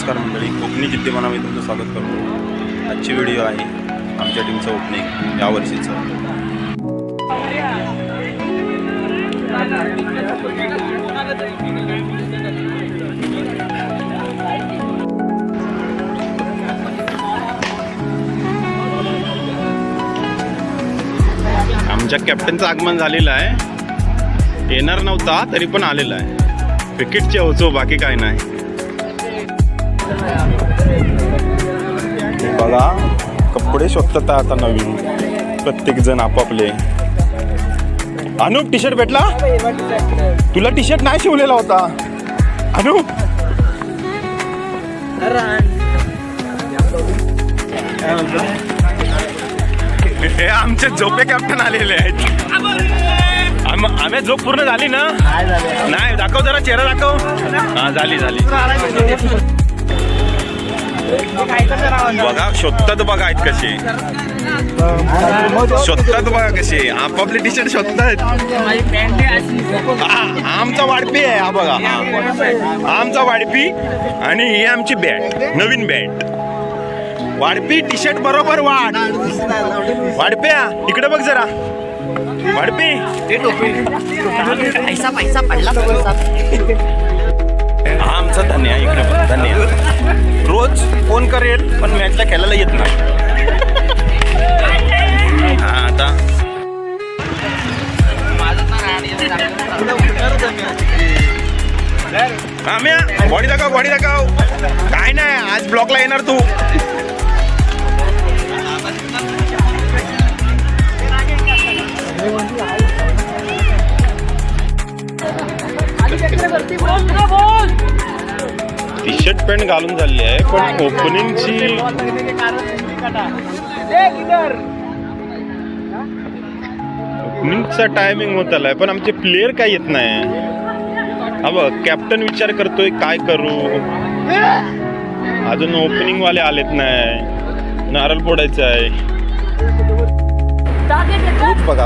नमस्कार मंडळी, कोकणी जिद्दीपणामध्ये तुमचं स्वागत करतो. आजची व्हिडिओ आहे आमच्या टीमचं ओपनिंग या वर्षीचं. आमच्या कॅप्टनचं आगमन झालेलं आहे. येणार नव्हता तरी पण आलेला आहे. विकेटचे होचो, बाकी काय नाही. बघा कपडे शोधतात आता नवीन प्रत्येक जण आपापले. अनुप टी शर्ट भेटला तुला? टी शर्ट नाही शिवलेला होता अनुप. हे आमचे झोपे कॅप्टन आलेले आहेत. आम्ही झोप पूर्ण झाली ना? नाही, दाखव जरा चेहरा दाखव. हा झाली. बघा शोधतात, बघा आहेत कसे शोधतात, बघा कसे आपापले टी शर्ट शोधतात. आमचा वाढपी आहे हा, बघा हा आमचा वाढपी आणि ही आमची बॅट, नवीन बॅट. वाढपी टी शर्ट बरोबर वाढ. वाढप्या इकडे बघ जरा. वाढपी पैसा पडला. हा आमचा धन्य, इकडे बघ धन्य. रोज फोन करेल पण मॅचला खेळायला येत नाही. हा आता आम्ही बॉडी दाखव. काय नाही, आज ब्लॉकला येणार तू. टी शर्ट पॅन्ट घालून झाली आहे पण ओपनिंगची ओपनिंगचा टायमिंग होत आलाय पण आमचे प्लेयर काय येत नाही. हा बघ कॅप्टन विचार करतोय काय करू. अजून ओपनिंग वाले आलेत नाही. नारळ फोडायचं आहे. बघा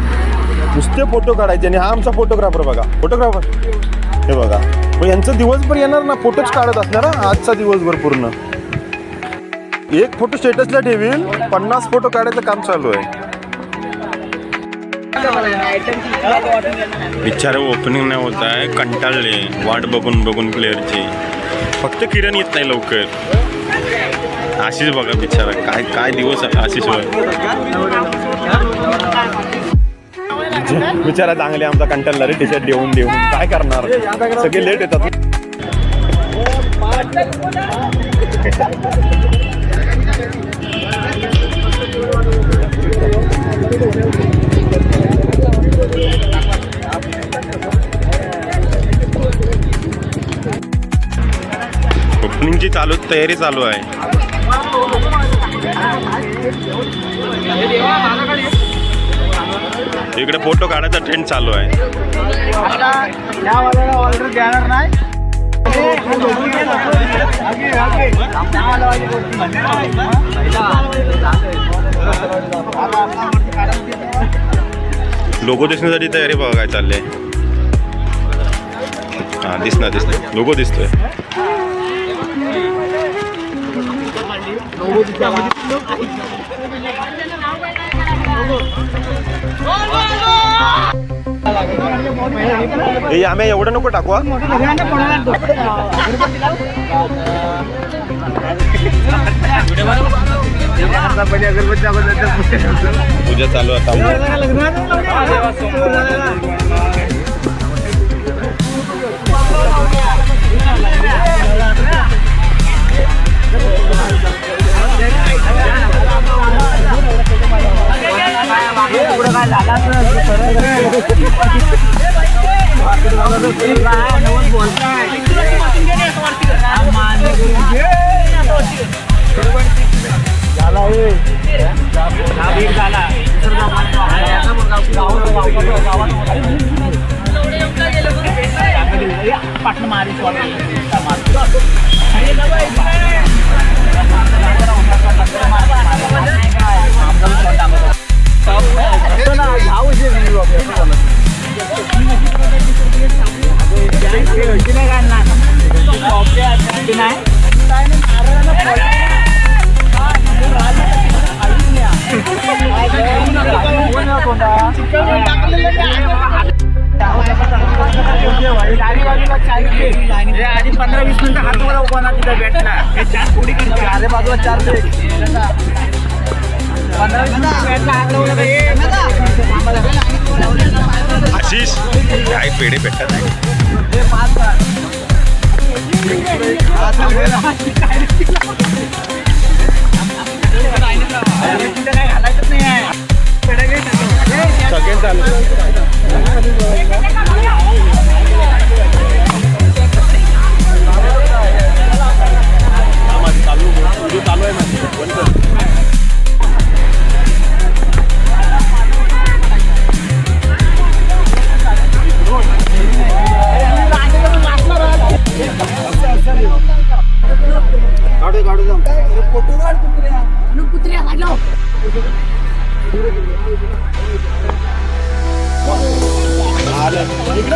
नुसते फोटो काढायचे आणि हा आमचा फोटोग्राफर. बघा फोटोग्राफर हे बघा. मग यांचं दिवसभर येणार ना, फोटोच काढत असणार ना आजचा दिवसभर पूर्ण. एक फोटो स्टेटसला ठेवील, 50 फोटो काढायचं काम चालू आहे. बिचारे ओपनिंग नाही होत आहे, कंटाळले वाट बघून प्लेअरची. फक्त किरण येत नाही लवकर. आशिष बघा बिचारा, काय दिवस आशिष बिचारा चांगले. आमचा कंटाळला रे टी शर्ट देऊन काय करणार, सगळे लेट येतात. ओपनिंगची तयारी चालू आहे. इकडे फोटो काढायचा ट्रेंड चालू आहे. ऑर्डर देणार नाही. लोगो दिसण्यासाठी तयारी बघा काय चाललंय. हा दिसणार लोगो दिसतोय. आम्ही एवढं नको टाकू. पूजा चालू आता. नाही आधी 15-20 मिनिटं हात मला उभा ना तिथं भेटला हे 4 कोडी करते अरे बाजूला 4 ते 15-20 मिनिटं भेटला हात लावला आशिष काय पेढे भेटत नाही हे 5 काय घालायचंच नाही आहे सगळ्यांचं चालू चालू आहे माझी काढू जाऊ फोटो काढ कुत्र्या इकडे